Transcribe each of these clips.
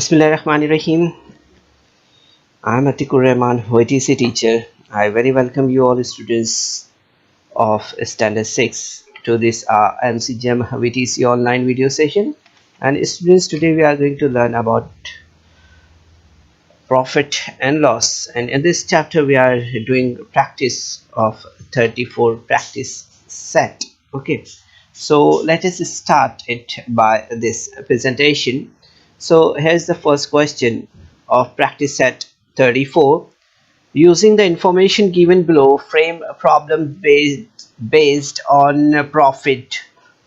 Bismillahirrahmanirrahim. I am Ateequrrahman, Vtc teacher. I very welcome you all students of Standard 6 to this MCGM Vtc online video session. And students, today we are going to learn about profit and loss. And in this chapter, we are doing practice of 34 practice set. Okay, so let us start it by this presentation. So here's the first question of practice set 34. Using the information given below, frame a problem based on profit,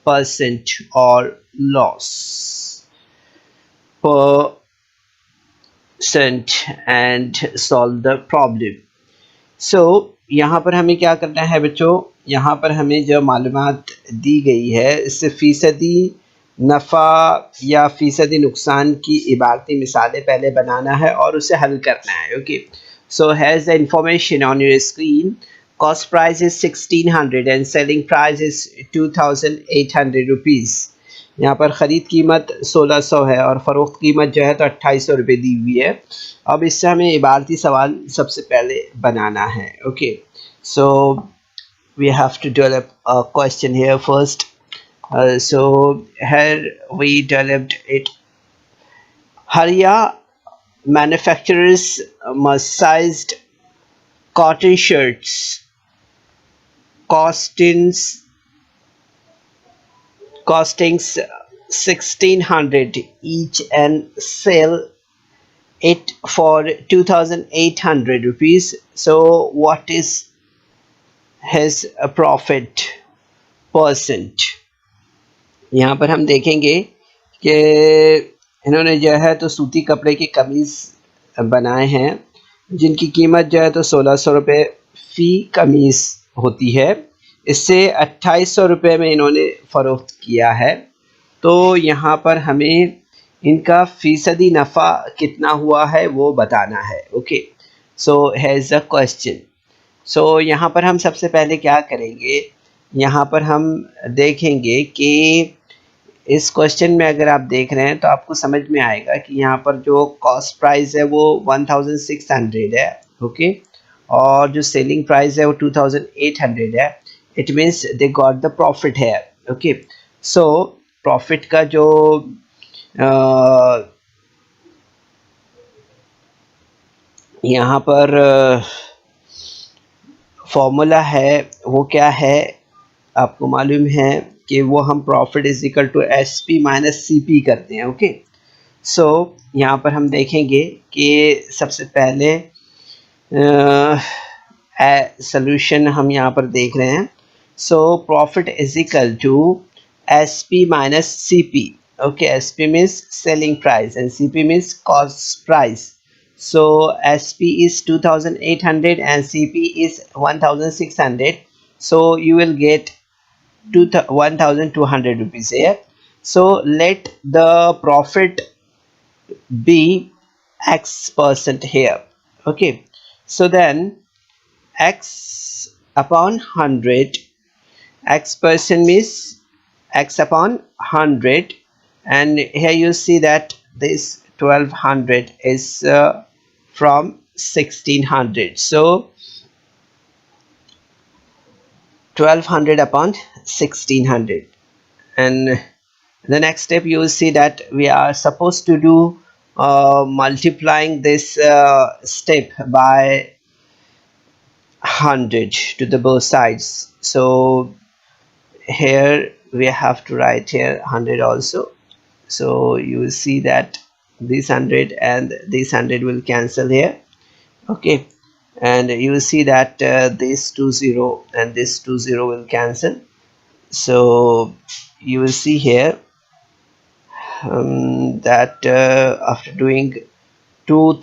percent or loss percent and solve the problem. So यहाँ पर हमें क्या करना है बच्चों, यहाँ पर हमें जो मालूमात दी गई है इससे फीसदी नफ़ा या फीसदी नुकसान की इबारती मिसालें पहले बनाना है और उसे हल करना है. Okay, so here's the information on your screen. Cost price is 1600 and selling price is 2800 rupees. यहाँ पर ख़रीद कीमत 1600 है और फ़रोख्त कीमत जो है तो 2800 रुपये दी हुई है. अब इससे हमें इबारती सवाल सबसे पहले बनाना है. Okay, so we have to develop a question here first. So here we developed it. Haria manufacturers sized cotton shirts costings 1600 each and sell it for 2800 rupees. So what is his profit percent? यहाँ पर हम देखेंगे कि इन्होंने जो है तो सूती कपड़े की कमीज़ बनाए हैं जिनकी कीमत जो है तो 1600 रुपये फ़ी कमीज़ होती है. इससे 2800 रुपये में इन्होंने फ़रोख्त किया है. तो यहाँ पर हमें इनका फ़ीसदी नफ़ा कितना हुआ है वो बताना है. Okay, so here's the question. So यहाँ पर हम सबसे पहले क्या करेंगे, यहाँ पर हम देखेंगे कि इस क्वेश्चन में अगर आप देख रहे हैं तो आपको समझ में आएगा कि यहाँ पर जो कॉस्ट प्राइस है वो 1600 है. ओके, और जो सेलिंग प्राइस है वो 2800 है. It means they got the profit है. ओके, सो प्रॉफिट का जो यहाँ पर फॉर्मूला है वो क्या है आपको मालूम है कि वो हम profit is equal to SP minus CP करते हैं. ओके, सो यहाँ पर हम देखेंगे कि सबसे पहले सॉल्यूशन हम यहाँ पर देख रहे हैं. So profit is equal to SP minus CP. Okay, SP means selling price and CP means cost price. So SP is 2800 and CP is 1600. So you will get 1200 rupees here. So let the profit be X% here. Okay, so then X upon 100, X% means X upon 100, and here you see that this 1200 is from 1600. So 1200 upon 1600, and the next step you will see that we are supposed to do multiplying this step by 100 to the both sides. So here we have to write here 100 also. So you will see that this 100 and this 100 will cancel here. Okay, and you will see that this 20 and this 20 will cancel. So you will see here that after doing 4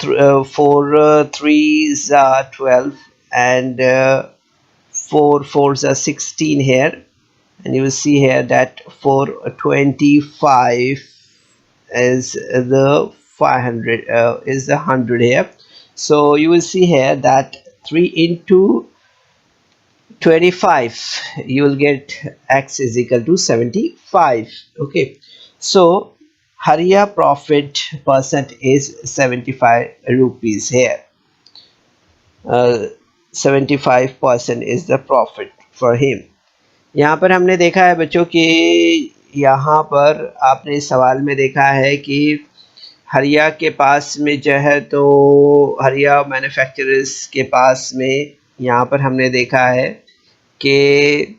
3s are 12 and 4 4s are 16 here, and you will see here that 425 is the 500 is the 100 here. So you will see here that 3 into 25 you will get X is equal to 75. Okay, so हरिया profit percent is 75 rupees here. 75% is the profit for him. यहाँ पर हमने देखा है बच्चों कि यहाँ पर आपने इस सवाल में देखा है कि हरिया के पास में जो है तो हरिया मैन्युफैक्चरर्स के पास में यहाँ पर हमने देखा है कि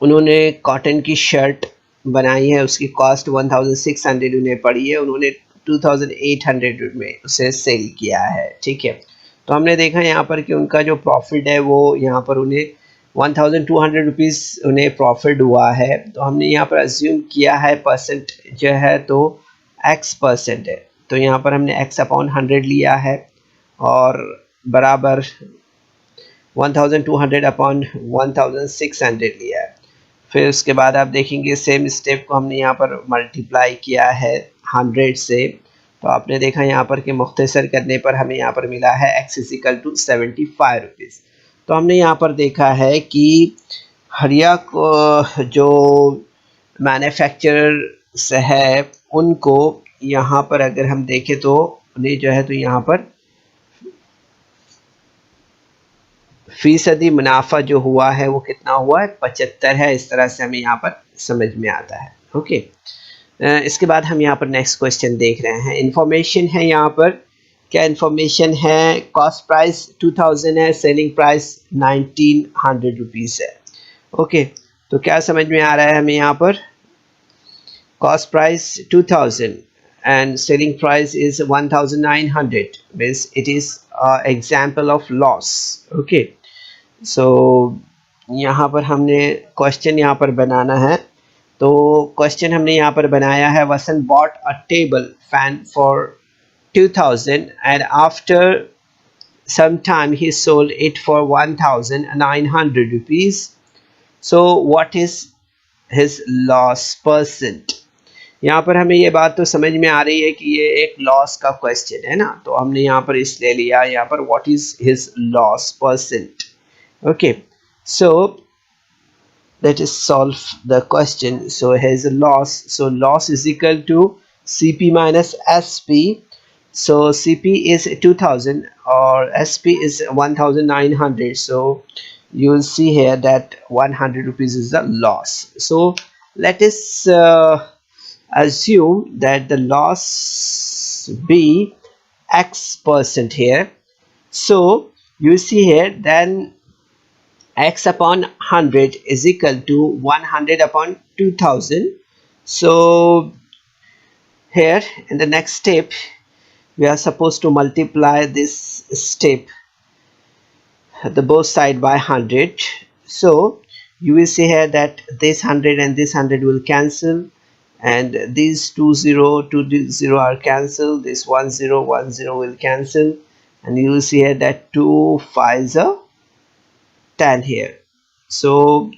उन्होंने कॉटन की शर्ट बनाई है, उसकी कॉस्ट 1600 उन्हें पड़ी है, उन्होंने 2800 में उसे सेल किया है। ठीक है, तो हमने देखा यहाँ पर कि उनका जो प्रॉफिट है वो यहाँ पर उन्हें 1200 रुपीज़ उन्हें प्रॉफिट हुआ है। तो हमने यहाँ पर अज्यूम किया है परसेंट जो है तो x% है, तो यहाँ पर हमने x/100 लिया है और बराबर 1200/1600 लिया है। फिर उसके बाद आप देखेंगे सेम स्टेप को हमने यहाँ पर मल्टीप्लाई किया है 100 से, तो आपने देखा यहाँ पर कि मुख्तसर करने पर हमें यहाँ पर मिला है x = 75 रुपीज़। तो हमने यहाँ पर देखा है कि हरिया को जो मैन्युफैक्चरर्स है उनको यहाँ पर अगर हम देखें तो उन्हें जो है तो यहाँ पर फीसदी मुनाफा जो हुआ है वो कितना हुआ है, 75 है। इस तरह से हमें यहाँ पर समझ में आता है। ओके, इसके बाद हम यहाँ पर नेक्स्ट क्वेश्चन देख रहे हैं। इंफॉर्मेशन है यहाँ पर, क्या इंफॉर्मेशन है? कॉस्ट प्राइस 2000 है, सेलिंग प्राइस 1900 रुपीज़ है। ओके, तो क्या समझ में आ रहा है हमें यहाँ पर? Cost price 2000 and selling price is 1900 means it is example of loss. Okay, so यहाँ पर हमने क्वेश्चन यहाँ पर बनाना है। तो क्वेश्चन हमने यहाँ पर बनाया है, वसन bought a table fan for 2000 and after some time he sold it for 1900 rupees. So what is his loss percent? यहाँ पर हमें ये बात तो समझ में आ रही है कि ये एक लॉस का क्वेश्चन है ना, तो हमने यहाँ पर इसलिए लिया यहाँ पर what is his loss percent. Okay, so let us solve the question. So his loss, so loss is equal to CP minus SP. So CP is 2000 or SP is 1900. So you will see here that 100 rupees is the loss. So let us assume that the loss be x% here. So you see here then x/100 is equal to 100/2000. So here in the next step we are supposed to multiply this step the both side by 100. So you will see here that this 100 and this 100 will cancel, and these 20 are cancelled, this 10 will cancel, and you will see here that 2 5s are 10 here. So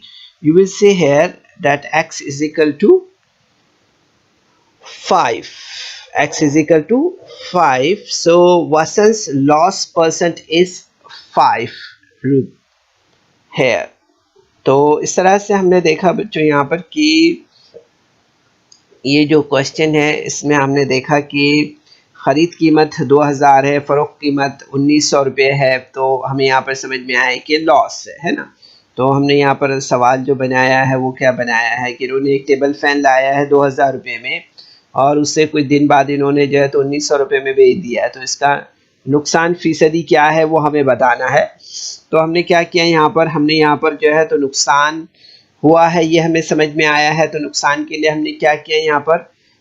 you will see here that x is equal to 5. X is equal to 5. So Vasan's loss percent is 5 here. तो इस तरह से हमने देखा बच्चों यहाँ पर कि ये जो क्वेश्चन है इसमें हमने देखा कि ख़रीद कीमत 2000 है, फ़रोख्त कीमत 1900 रुपये है। तो हमें यहाँ पर समझ में आया कि लॉस है ना। तो हमने यहाँ पर सवाल जो बनाया है वो क्या बनाया है कि इन्होंने एक टेबल फ़ैन लाया है 2000 रुपये में और उससे कुछ दिन बाद इन्होंने जो है तो 1900 रुपये में बेच दिया है। तो इसका नुकसान फ़ीसदी क्या है वो हमें बताना है। तो हमने क्या किया यहाँ पर, हमने यहाँ पर जो है तो नुकसान हुआ है ये हमें समझ में आया है। तो नुकसान के लिए हमने क्या किया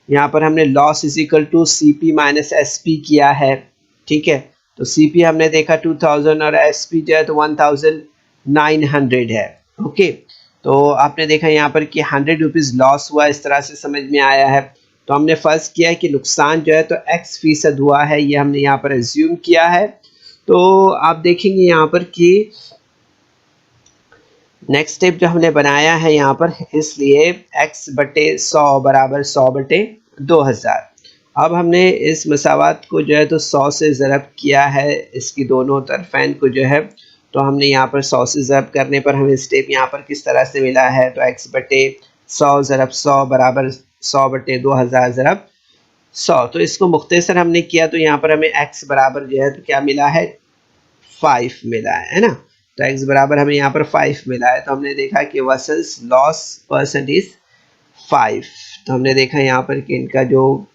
यहाँ पर हमने loss is equal to CP minus SP किया है। ठीक है, तो CP हमने देखा 2000 और SP जो है तो 1900 है। ओके, तो आपने देखा यहाँ पर कि 100 रुपीज़ लॉस हुआ, इस तरह से समझ में आया है। तो हमने फर्ज किया कि नुकसान जो है तो x% हुआ है, ये हमने यहाँ पर एज्यूम किया है। तो आप देखेंगे यहाँ पर कि नेक्स्ट स्टेप जो हमने बनाया है यहाँ पर, इसलिए x/100 बराबर 100/2000। अब हमने इस मसावत को जो है तो 100 से ज़रब किया है, इसकी दोनों तरफ़ैन को जो है तो हमने यहाँ पर 100 से ज़रब करने पर हमें स्टेप यहाँ पर किस तरह से मिला है, तो x/100 100 ज़रब 100 बराबर 100 बटे 2000 ज़रब 100। तो इसको मुख्तसर हमने किया तो यहाँ पर हमें x बराबर जो है तो क्या मिला है 5 मिला है ना। तो x बराबर हमें यहाँ पर 5 मिला है। तो हमने देखा कि वर्सेस लॉस परसेंट इज 5। तो हमने देखा यहाँ पर कि इनका जो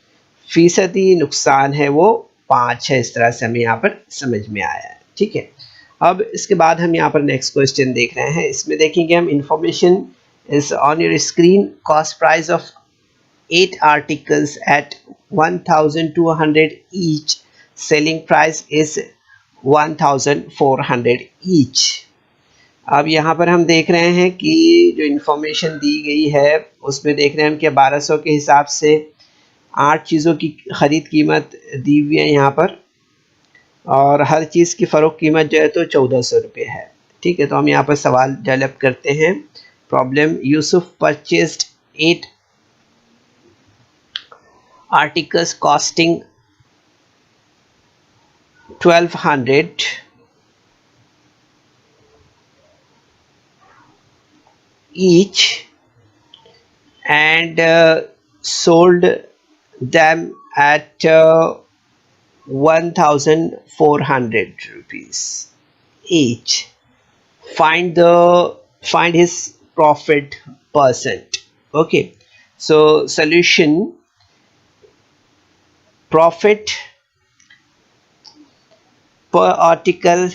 फीसदी नुकसान है वो 5 है। इस तरह से हमें यहाँ पर समझ में आया है। ठीक है, अब इसके बाद हम यहाँ पर नेक्स्ट क्वेश्चन देख रहे हैं। इसमें देखेंगे हम information is on your screen. Cost price of 8 articles at 1200 each. Selling price is 1400 each. अब यहाँ पर हम देख रहे हैं कि जो इंफॉर्मेशन दी गई है उसमें देख रहे हैं हम कि 1200 के हिसाब से 8 चीज़ों की ख़रीद कीमत दी हुई है यहाँ पर, और हर चीज़ की फ़रोख्त कीमत जो है तो 1400 रुपये है। ठीक है, तो हम यहाँ पर सवाल डेवलप करते हैं। Problem, Yusuf purchased 8 articles costing 1200 each and sold them at 1400 rupees each. Find his profit percent. Okay, so solution, profit per article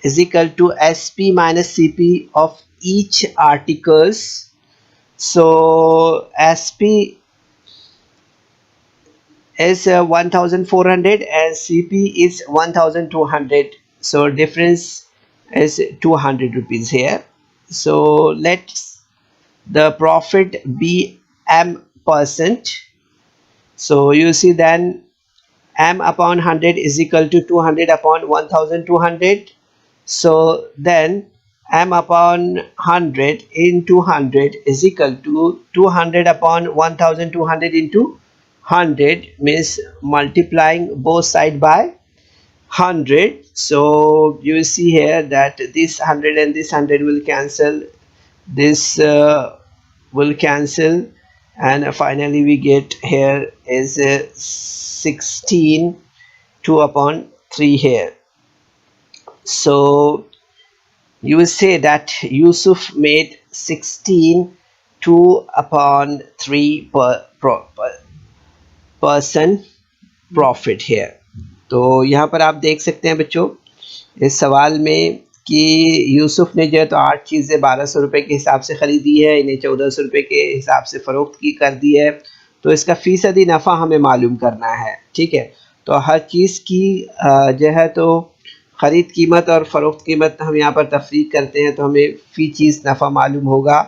is equal to SP minus CP of each articles. So SP is 1400 and CP is 1200. So difference is 200 rupees here. So let the profit be M percent. So you see then M upon 100 is equal to 200 upon 1200. So then M upon 100 into 100 is equal to 200 upon 1200 into 100, means multiplying both sides by 100. So you see here that this 100 and this 100 will cancel, this will cancel, and finally we get here is 16 2 upon 3 here. So you will say that Yusuf made 16 2 upon 3 percent profit here. तो यहाँ पर आप देख सकते हैं बच्चों इस सवाल में कि यूसुफ ने जो है तो 8 चीज़ें 1200 रुपये के हिसाब से ख़रीदी है, इन्हें 1400 रुपये के हिसाब से फ़रोख्त की कर दी है। तो इसका फ़ीसदी नफ़ा हमें मालूम करना है। ठीक है, तो हर चीज़ की जो है तो ख़रीद कीमत और फ़रोख्त कीमत हम यहाँ पर तफरीक करते हैं तो हमें फ़ी चीज़ नफ़ा मालूम होगा।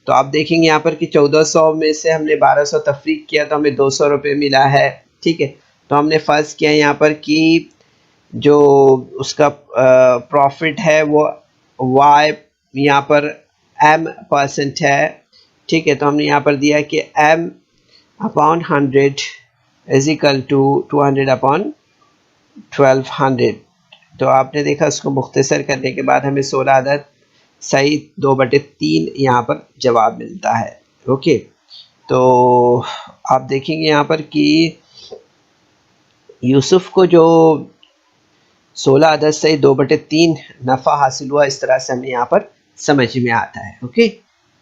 तो आप देखेंगे यहाँ पर कि 1400 में से हमने 1200 तफरीक किया तो हमें 200 रुपये मिला है। ठीक है, तो हमने फ़र्ज़ किया यहाँ पर कि जो उसका प्रॉफिट है वो y यहाँ पर m परसेंट है। ठीक है, तो हमने यहाँ पर दिया कि m upon 100 is equal to 200 upon 1200। तो आपने देखा उसको मुख्तसर करने के बाद हमें 16 अदद सही 2/3 यहाँ पर जवाब मिलता है। ओके, तो आप देखेंगे यहाँ पर कि यूसुफ को जो 16 अदद से 2/3 नफ़ा हासिल हुआ, इस तरह से हमें यहाँ पर समझ में आता है। ओके,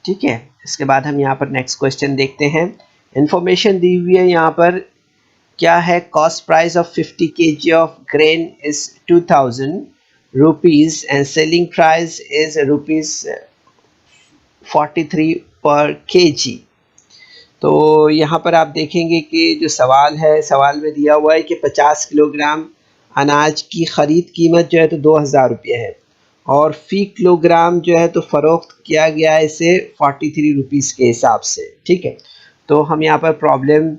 ठीक है, इसके बाद हम यहाँ पर नेक्स्ट क्वेश्चन देखते हैं। इंफॉर्मेशन दी हुई है यहाँ पर क्या है, cost price of 50 kg of grain is 2000 rupees and selling price is ₹43 पर kg। तो यहाँ पर आप देखेंगे कि जो सवाल है, सवाल में दिया हुआ है कि 50 किलोग्राम अनाज की ख़रीद कीमत जो है तो 2000 रुपये है और फ़ी किलोग्राम जो है तो फ़रोख्त किया गया है इसे 43 रुपीज़ के हिसाब से। ठीक है, तो हम यहाँ पर प्रॉब्लम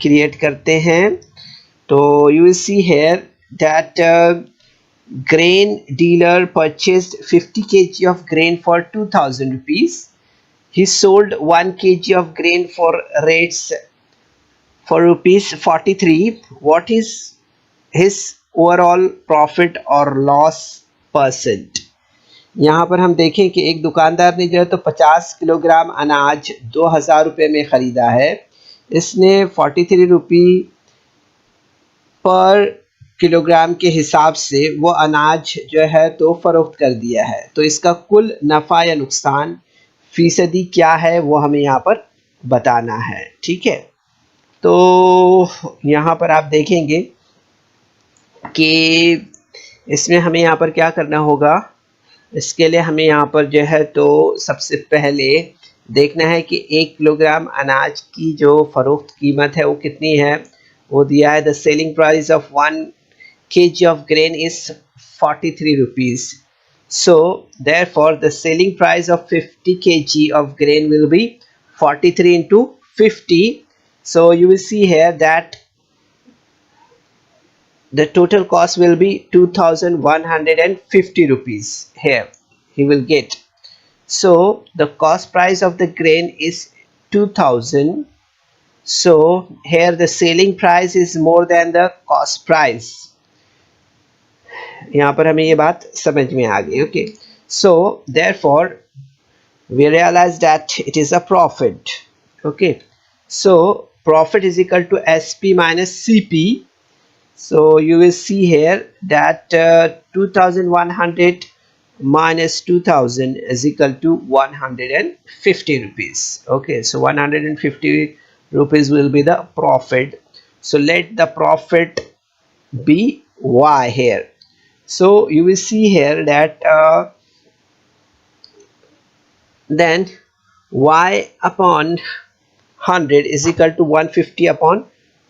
क्रिएट करते हैं। तो you will see here that grain dealer purchased 50 kg of grain for 2000 rupees. He sold 1 kg of grain for rates for rupees 43. What is his overall profit or loss percent? यहाँ पर हम देखें कि एक दुकानदार ने जो है तो 50 किलोग्राम अनाज 2000 रुपये में ख़रीदा है। इसने 43 रुपी पर किलोग्राम के हिसाब से वो अनाज जो है तो फ़रोख्त कर दिया है। तो इसका कुल नफ़ा या नुकसान फ़ीसदी क्या है वो हमें यहाँ पर बताना है। ठीक है, तो यहाँ पर आप देखेंगे कि इसमें हमें यहाँ पर क्या करना होगा। इसके लिए हमें यहाँ पर जो है तो सबसे पहले देखना है कि 1 किलोग्राम अनाज की जो फ़रोख्त कीमत है वो कितनी है। वो दिया है the selling price of 1 kg of grain is 43 rupees. So therefore the selling price of 50 kg of grain will be 43 into 50. So you will see here that the total cost will be 2150 rupees here he will get. So the cost price of the grain is 2000. So here the selling price is more than the cost price. यहाँ पर हमें ये बात समझ में आ गई। Okay, so therefore we realize that it is a profit. Okay, so profit is equal to SP minus CP. So you will see here that 2100 minus 2000 is equal to 150 rupees. Okay, so 150 rupees will be the profit. So let the profit be Y here. So you will see here that then Y upon 100 is equal to 150 upon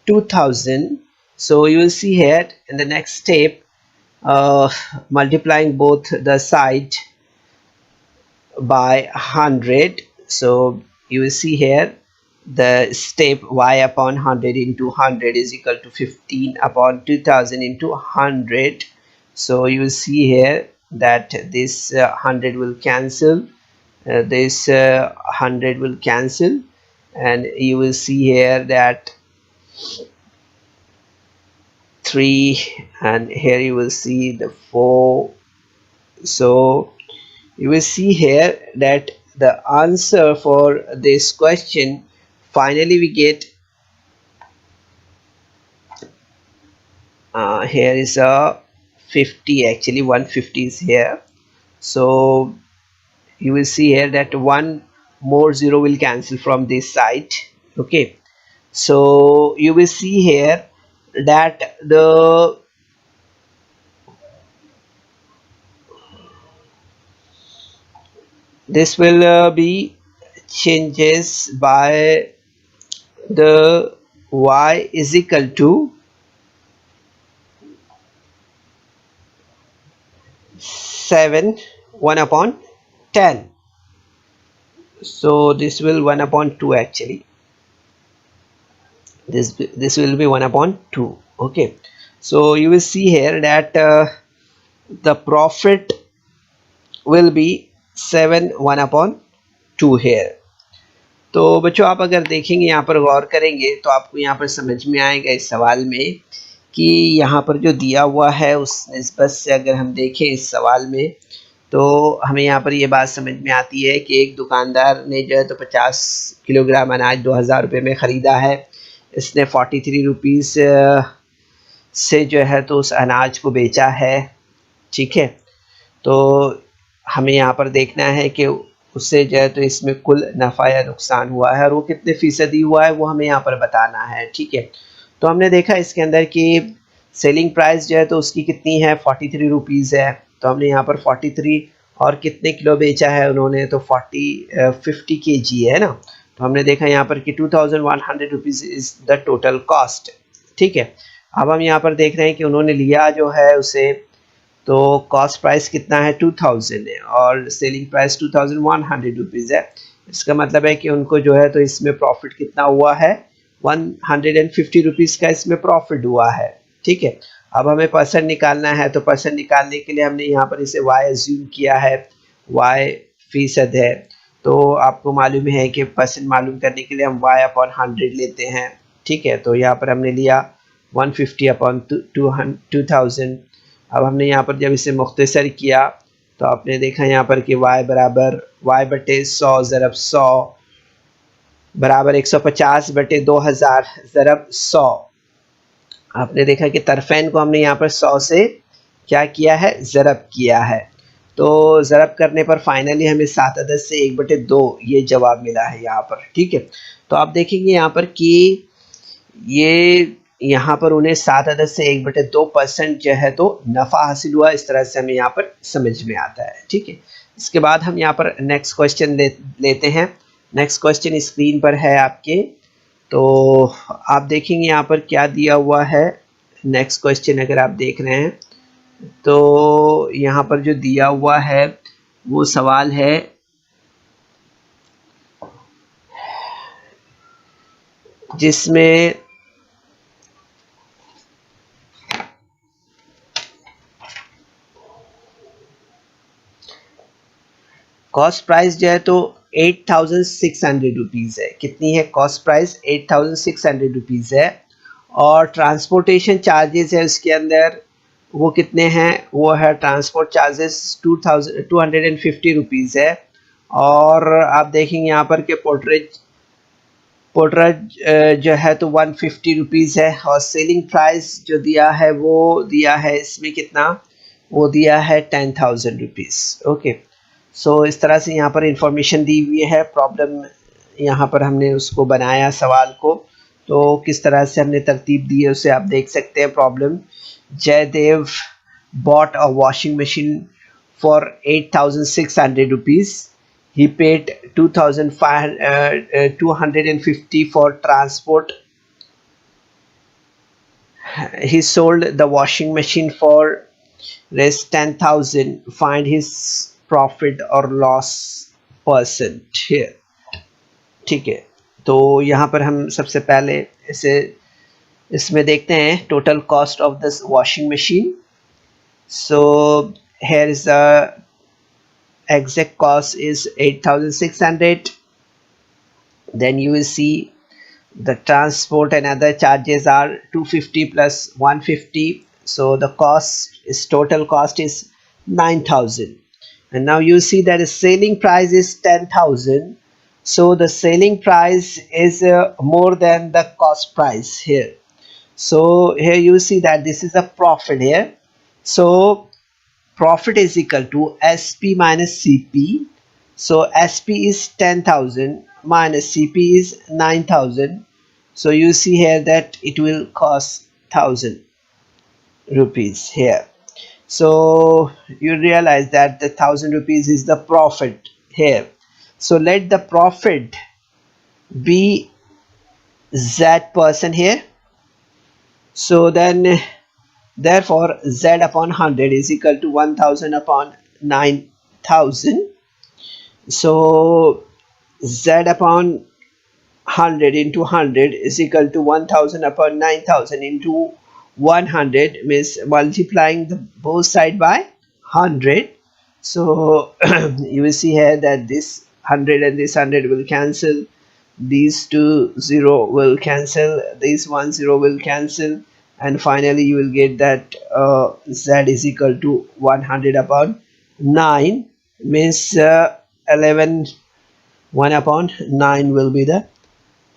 2000. So you will see here in the next step multiplying both the side by 100. So you will see here the step Y upon 100 into 100 is equal to 15 upon 2000 into 100. So you will see here that this 100 will cancel, this 100 will cancel, and you will see here that 3, and here you will see the 4. So you will see here that the answer for this question finally we get here is a 50, actually 150 is here. So you will see here that one more zero will cancel from this side. Okay, so you will see here that this will be changes by the Y is equal to 7 1 upon 10. So this will 1 upon 2, actually this will be 1 upon 2. Okay, so you will see here that the profit will be 7 1 upon 2 here. तो बच्चों आप अगर देखेंगे यहाँ पर गौर करेंगे तो आपको यहाँ पर समझ में आएगा इस सवाल में कि यहाँ पर जो दिया हुआ है उस निस्बत से अगर हम देखें इस सवाल में तो हमें यहाँ पर ये बात समझ में आती है कि एक दुकानदार ने जो है तो 50 किलोग्राम अनाज 2000 रुपये में ख़रीदा है। इसने 43 रुपीज़ से जो है तो उस अनाज को बेचा है। ठीक है, तो हमें यहाँ पर देखना है कि उससे जो है तो इसमें कुल नफ़ा या नुकसान हुआ है और वो कितने फ़ीसदी हुआ है वो हमें यहाँ पर बताना है। ठीक है, तो हमने देखा इसके अंदर कि सेलिंग प्राइस जो है तो उसकी कितनी है 43 रुपीज़ है। तो हमने यहाँ पर 43 और कितने किलो बेचा है उन्होंने, तो 50 kg है ना। तो हमने देखा यहाँ पर कि 2100 rupees is the total cost. ठीक है, अब हम यहाँ पर देख रहे हैं कि उन्होंने लिया जो है उसे तो कॉस्ट प्राइस कितना है 2000 है और सेलिंग प्राइस 2100 रुपीज़ है। इसका मतलब है कि उनको जो है तो इसमें प्रॉफिट कितना हुआ है 150 रुपीज़ का इसमें प्रॉफिट हुआ है। ठीक है, अब हमें परसेंट निकालना है तो परसेंट निकालने के लिए हमने यहाँ पर इसे y एज्यूम किया है, y फीसद है। तो आपको मालूम है कि परसेंट मालूम करने के लिए हम y अपॉन 100 लेते हैं। ठीक है, तो यहाँ पर हमने लिया 150 अपॉन 2000। अब हमने यहाँ पर जब इसे मुख्तसर किया तो आपने देखा यहाँ पर कि y बराबर y बटे 100 ज़रब 100 बराबर 150 बटे 2000 ज़रब 100। आपने देखा कि तरफेन को हमने यहाँ पर 100 से क्या किया है, ज़रब किया है। तो ज़रब करने पर फाइनली हमें 7 अदद से 1/2 ये जवाब मिला है यहाँ पर। ठीक है, तो आप देखेंगे यहाँ पर कि ये यहाँ पर उन्हें 7 अदद से 1/2% जो है तो नफ़ा हासिल हुआ। इस तरह से हमें यहाँ पर समझ में आता है। ठीक है, इसके बाद हम यहाँ पर नेक्स्ट क्वेश्चन लेते हैं। नेक्स्ट क्वेश्चन स्क्रीन पर है आपके, तो आप देखेंगे यहाँ पर क्या दिया हुआ है। नेक्स्ट क्वेश्चन अगर आप देख रहे हैं तो यहाँ पर जो दिया हुआ है वो सवाल है जिसमें कॉस्ट प्राइस जो है तो 8600 रुपीज़ है। कितनी है कॉस्ट प्राइस? 8600 रुपीज़ है। और ट्रांसपोर्टेशन चार्जेस है उसके अंदर, वो कितने हैं? वो है ट्रांसपोर्ट चार्जेस 250 रुपीज़ है। और आप देखेंगे यहाँ पर कि पोर्टरेज जो है तो 150 रुपीज़ है। और सेलिंग प्राइस जो दिया है वो दिया है इसमें कितना? वो दिया है 10,000 रुपीज़। ओके, सो इस तरह से यहाँ पर इंफॉर्मेशन दी हुई है। प्रॉब्लम यहाँ पर हमने उसको बनाया सवाल को, तो किस तरह से हमने तरतीब दी है उसे आप देख सकते हैं। Problem: Jaydev bought a washing machine for 8,600 rupees. He paid 2,250 for transport. He sold the washing machine for rest 10,000. Find his profit or loss percent here. ठीक है, तो यहाँ पर हम सबसे पहले इसमें देखते हैं total cost of this washing machine. So here is the exact cost is 8,600. Then you will see the transport and other charges are 250 plus 150. So the total cost is 9,000. And now you see that the selling price is 10,000. So the selling price is more than the cost price here. So here you see that this is a profit here. So profit is equal to SP minus CP. So SP is 10,000 minus CP is 9,000. So you see here that it will cost 1,000 rupees here. So you realize that the 1,000 rupees is the profit here. So let the profit be Z% here. So then therefore Z upon 100 is equal to 1,000 upon 9,000. So Z upon 100 into 100 is equal to 1,000 upon 9,000 into 100, means multiplying the both side by 100. So you will see here that this 100 and this 100 will cancel, these two 0 will cancel, this 1 0 will cancel, and finally you will get that Z is equal to 100 upon 9, means 11 1 upon 9 will be the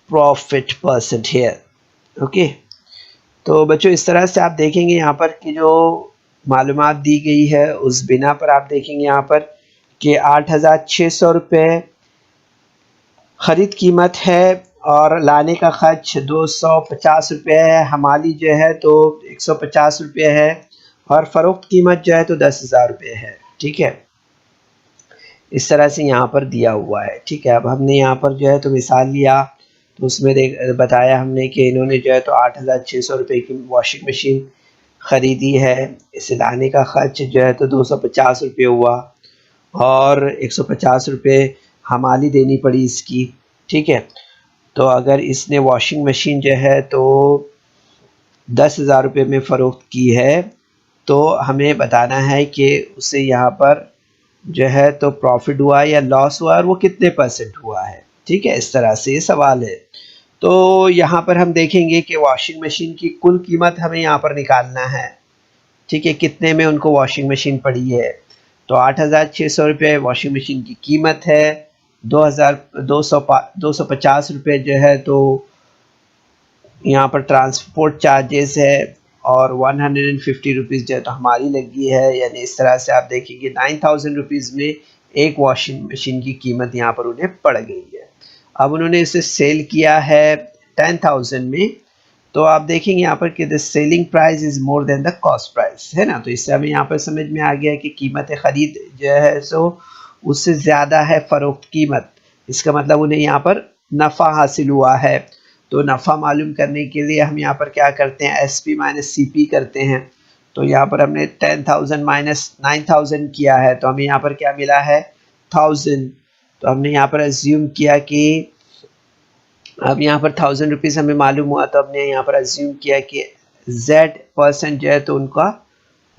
profit percent here. Okay, तो बच्चों इस तरह से आप देखेंगे यहाँ पर कि जो मालूमात दी गई है उस बिना पर आप देखेंगे यहाँ पर कि 8,600 रुपये ख़रीद कीमत है और लाने का खर्च 250 रुपये है। हमाली जो है तो 150 रुपये है और फ़रोख्त कीमत जो है तो 10,000 रुपये है। ठीक है, इस तरह से यहाँ पर दिया हुआ है। ठीक है, अब हमने यहाँ पर जो है तो मिसाल लिया तो उसमें बताया हमने कि इन्होंने जो है तो 8,600 रुपये की वॉशिंग मशीन ख़रीदी है। इसे लाने का ख़र्च जो है तो 250 रुपये हुआ और 150 रुपये हमाली देनी पड़ी इसकी। ठीक है, तो अगर इसने वॉशिंग मशीन जो है तो 10,000 रुपये में फ़रोख्त की है तो हमें बताना है कि उसे यहाँ पर जो है तो प्रॉफिट हुआ या लॉस हुआ और वो कितने परसेंट हुआ है। ठीक है, इस तरह से ये सवाल है। तो यहाँ पर हम देखेंगे कि वॉशिंग मशीन की कुल कीमत हमें यहाँ पर निकालना है। ठीक है, कितने में उनको वॉशिंग मशीन पड़ी है। तो 8,600 रुपये वॉशिंग मशीन की कीमत है। 2,250 रुपये जो है तो यहाँ पर ट्रांसपोर्ट चार्जेस है, और 150 रुपीज़ जो है तो हमारी लगी है। यानी इस तरह से आप देखेंगे 9,000 रुपीज़ में एक वॉशिंग मशीन की कीमत यहाँ पर उन्हें पड़ गई है। अब उन्होंने इसे सेल किया है 10,000 में, तो आप देखेंगे यहाँ पर कि the selling price is more than the cost price, है ना। तो इससे हमें यहाँ पर समझ में आ गया कि कीमत ख़रीद जो है सो उससे ज़्यादा है फ़रोख्त कीमत। इसका मतलब उन्हें यहाँ पर नफ़ा हासिल हुआ है। तो नफ़ा मालूम करने के लिए हम यहाँ पर क्या करते हैं, SP माइनस CP करते हैं। तो यहाँ पर हमने 10,000 माइनस 9,000 किया है, तो हमें यहाँ पर क्या मिला है, 1000। तो हमने यहाँ पर एज्यूम किया कि अब यहाँ पर 1,000 रुपीज़ हमें मालूम हुआ, तो हमने यहाँ पर एज्यूम किया कि Z% जो है तो उनका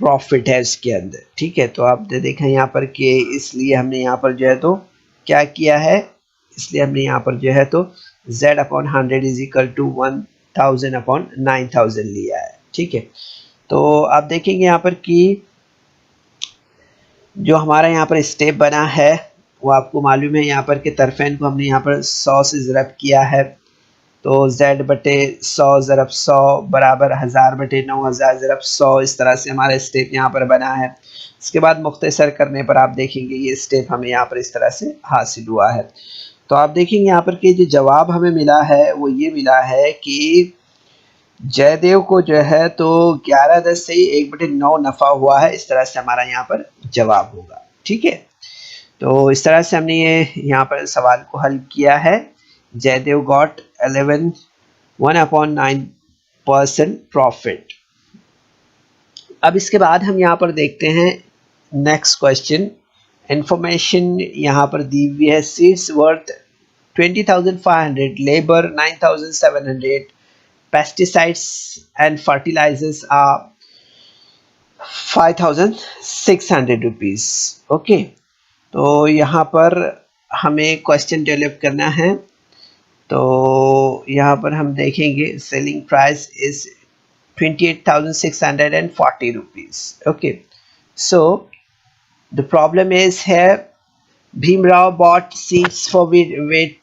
प्रॉफिट है इसके अंदर, ठीक है। तो आपने देखा यहाँ पर कि इसलिए हमने यहाँ पर जो है तो क्या किया है, इसलिए हमने यहाँ पर जो है तो Z/100 इज इक्वल टू 1,000/9,000 लिया है, ठीक है। तो आप देखेंगे यहाँ पर कि जो हमारा यहाँ पर स्टेप बना है वो आपको मालूम है, यहाँ पर के तरफेन को हमने यहाँ पर 100 से ज़रब किया है। तो Z/100 ज़रब 100 बराबर 1000/9000 ज़रब 100, इस तरह से हमारा स्टेप यहाँ पर बना है। इसके बाद मुख्तसर करने पर आप देखेंगे ये स्टेप हमें यहाँ पर इस तरह से हासिल हुआ है। तो आप देखेंगे यहाँ पर कि जो जवाब हमें मिला है वो ये मिला है कि जयदेव को जो है तो 11/10 से 1/9 नफ़ा हुआ है। इस तरह से हमारा यहाँ पर जवाब होगा, ठीक है। तो इस तरह से हमने ये यहाँ पर सवाल को हल किया है। Jaydev got 1/9% profit. अब इसके बाद हम यहाँ पर देखते हैं नेक्स्ट क्वेश्चन। इंफॉर्मेशन यहाँ पर दी हुई है, seeds worth 20,500, labour 9,700, pesticides and fertilisers are 5,600 rupees. Okay, तो यहाँ पर हमें क्वेश्चन डेवलप करना है। तो यहाँ पर हम देखेंगे selling price is 28,640 rupees. Okay, so the problem is here, Bhimrao bought seeds for wheat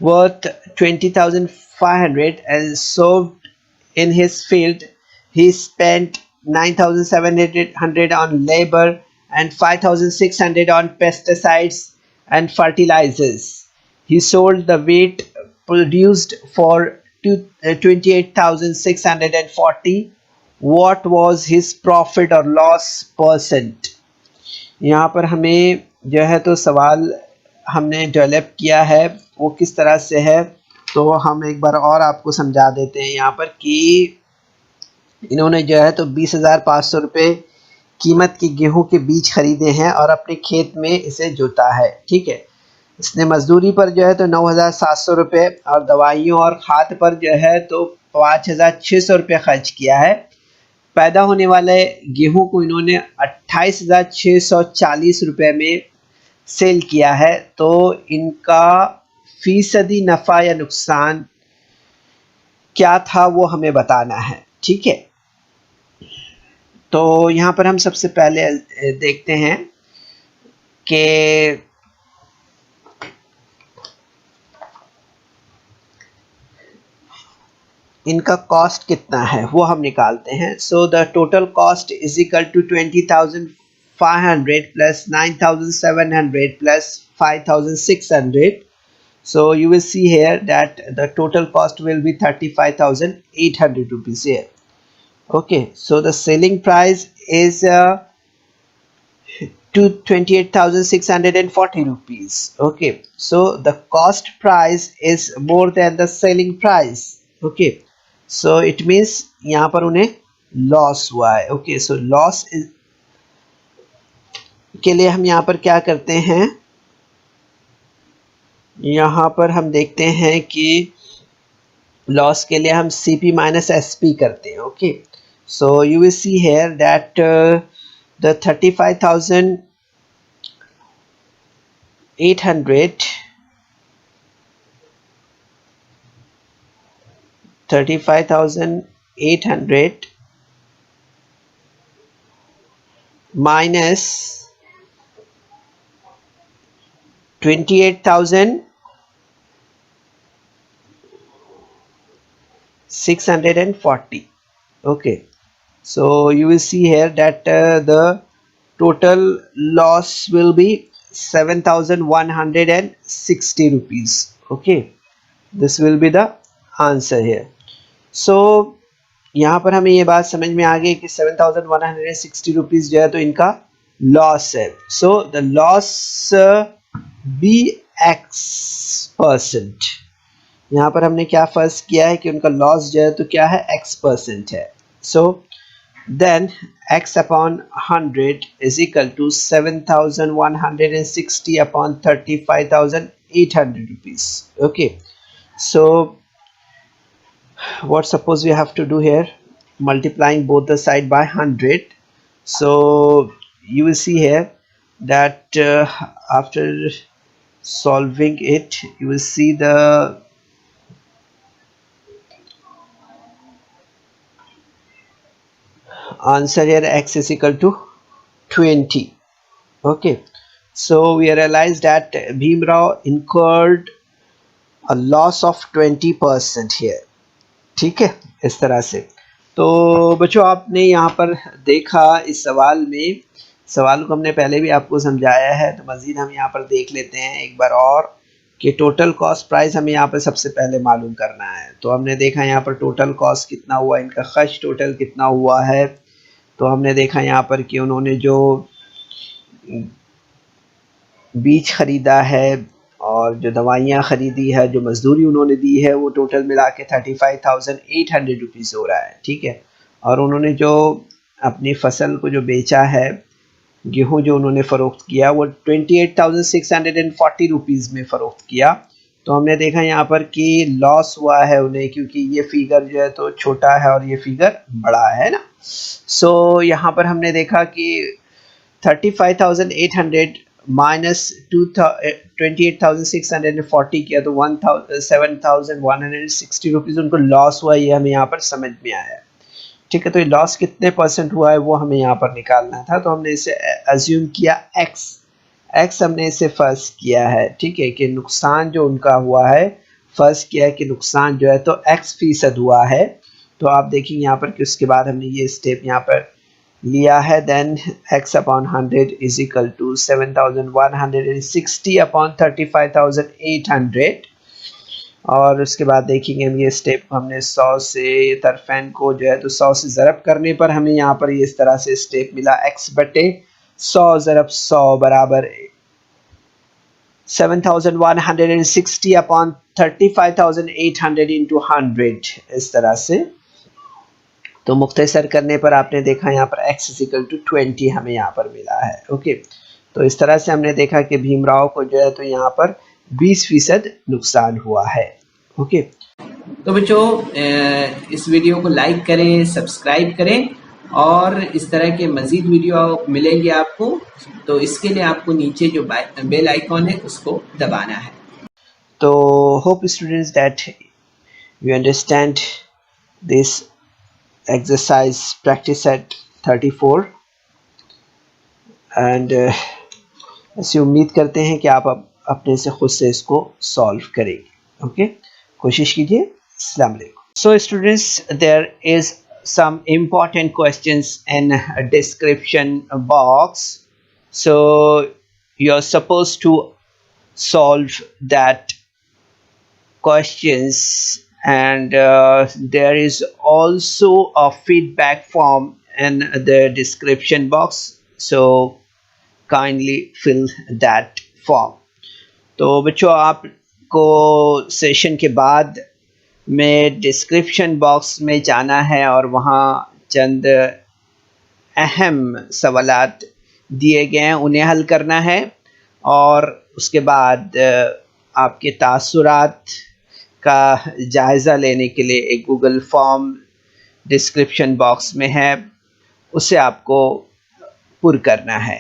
worth 20,500 and sowed in his field. He spent 9,700 on labor and 5,600 on pesticides and fertilizers. He sold the wheat produced for 28,640. What was his profit or loss percent? यहाँ पर हमें जो है तो सवाल हमने develop किया है वो किस तरह से है, तो हम एक बार और आपको समझा देते हैं। यहाँ पर कि इन्होंने जो है तो 20,500 रुपये कीमत के गेहूं के बीज खरीदे हैं और अपने खेत में इसे जोता है, ठीक है। इसने मजदूरी पर जो है तो 9,700 रुपये और दवाइयों और खाद पर जो है तो 5,600 रुपये खर्च किया है। पैदा होने वाले गेहूं को इन्होंने 28,640 रुपये में सेल किया है। तो इनका फीसदी नफ़ा या नुकसान क्या था वो हमें बताना है, ठीक है। तो यहाँ पर हम सबसे पहले देखते हैं कि इनका कॉस्ट कितना है वो हम निकालते हैं। So the total cost is equal to 20,500 plus 9,700 plus 5,600. So you will see here that the total cost will be 35,800 rupees here. Okay, so the selling price is 28,640 rupees. Okay, so the cost price is more than the selling price. Okay, so it means यहाँ पर उन्हें loss हुआ है। Okay, so loss के लिए हम यहाँ पर क्या करते हैं, यहाँ पर हम देखते हैं कि लॉस के लिए हम CP माइनस SP करते हैं। Okay, so you will see here that the 35,800 35,800 minus 28,640. Okay, so you will see here that the total loss will be 7,160 rupees. Okay, this will be the answer here. So यहाँ पर हमें ये बात समझ में आ गई कि 7,160 रुपीज़ जो है तो इनका लॉस है. So the loss be x%. यहाँ पर हमने क्या फर्ज किया है कि उनका लॉस जो है तो क्या है x% है. So then x upon 100 is equal to 7,160 upon 35,800 rupees. Okay, so what suppose we have to do here, multiplying both the side by 100. So you will see here that after solving it, you will see the answer here, x is equal to 20. Okay, so we realized that Bhimrao incurred a loss of 20% here. ठीक है, इस तरह से. तो बच्चों आपने यहाँ पर देखा इस सवाल में, सवाल को हमने पहले भी आपको समझाया है, तो मज़ीद हम यहाँ पर देख लेते हैं एक बार और कि टोटल कॉस्ट प्राइस हमें यहाँ पर सबसे पहले मालूम करना है. तो हमने देखा यहाँ पर टोटल कॉस्ट कितना हुआ, इनका खर्च टोटल कितना हुआ है. तो हमने देखा यहाँ पर कि उन्होंने जो बीज ख़रीदा है और जो दवाइयाँ ख़रीदी है, जो मजदूरी उन्होंने दी है, वो टोटल मिला के 35,800 रुपीज़ हो रहा है. ठीक है, और उन्होंने जो अपनी फसल को जो बेचा है, गेहूं जो उन्होंने फ़रोख्त किया, वो 28,640 रुपीज़ में फ़रोख्त किया. तो हमने देखा यहाँ पर कि लॉस हुआ है उन्हें, क्योंकि ये फिगर जो है तो छोटा है और ये फिगर बड़ा है ना. सो यहाँ पर हमने देखा कि 35,800 माइनस 28,640 किया तो 7,160 रुपीज़ उनको लॉस हुआ. ये हमें यहाँ पर समझ में आया. ठीक है, तो ये लॉस कितने परसेंट हुआ है वो हमें यहाँ पर निकालना था. तो हमने इसे अज्यूम किया x हमने इसे फर्ज किया है. ठीक है, कि नुकसान जो उनका हुआ है, फर्ज किया है कि नुकसान जो है तो x% हुआ है. तो आप देखेंगे यहाँ पर कि उसके बाद हमने ये स्टेप यहाँ पर लिया है. Then x upon 100 is equal to 7,160 upon 35,800. और उसके बाद देखेंगे हम ये स्टेप हमने 100 से तरफेन को जो है तो 100 से ज़रब करने पर हमें यहाँ पर इस तरह से स्टेप मिला, x/100 ज़रब 100 बराबर 7,160 upon 35,800 into 100, इस तरह से. तो मुख्तसर करने पर आपने देखा यहाँ पर x is equal to 20 हमें यहाँ पर मिला है. ओके, तो इस तरह से हमने देखा कि भीमराव को जो है तो यहाँ पर 20% नुकसान हुआ है. ओके, तो बच्चों इस वीडियो को लाइक करें, सब्सक्राइब करें और इस तरह के मज़ीद वीडियो मिलेंगे आपको. तो इसके लिए आपको नीचे जो बेल आइकॉन है उसको दबाना है. तो hope students that you understand this exercise practice set 34 and ऐसी उम्मीद करते हैं कि आप अपने से खुद से इसको सॉल्व करेंगे. ओके, कोशिश कीजिए. अस्सलाम वालेकुम. So students, there is some important questions in a description box, so you're supposed to solve that questions, and there is also a feedback form in the description box, so kindly fill that form. तो बच्चों आपको session के बाद में description box में जाना है और वहाँ चंद अहम सवालात दिए गए हैं, उन्हें हल करना है. और उसके बाद आपके तासुरात का जायज़ा लेने के लिए एक गूगल फॉर्म डिस्क्रिप्शन बॉक्स में है, उसे आपको पुर करना है.